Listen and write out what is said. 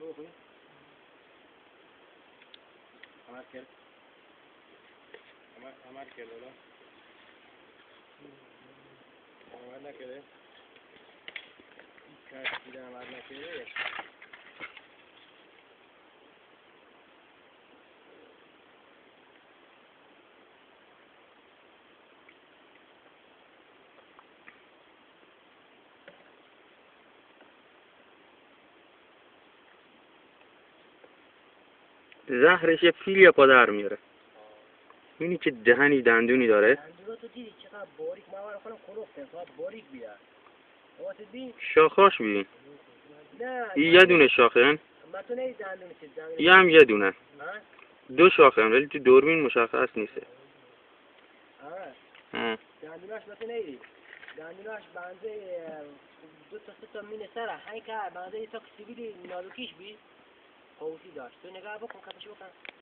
رو بخوری؟ عمل کرد عمل کرد حالا عمل نکرده دیدن عمل نکرده زهرش یه فیل یا پادر میاره. اینی که دهنی دندونی داره. دندونا تو دیدی چقدر باریک موارد کنم خلوفته چقدر باریک بیاد شاخاش ببین. نه این یه دونه شاخه هن. من تو نهی دندون چیز دندون یه هم یه دونه. دو شاخه هن ولی تو دوربین مشخص نیسته. دندوناش من تو نهی دندوناش بنده دو تا سه تا مینه سره هنگ که بنده یه تا کسیبیلی نازوکیش بی قوتی داشت تو نگاه بکن کپشو بکن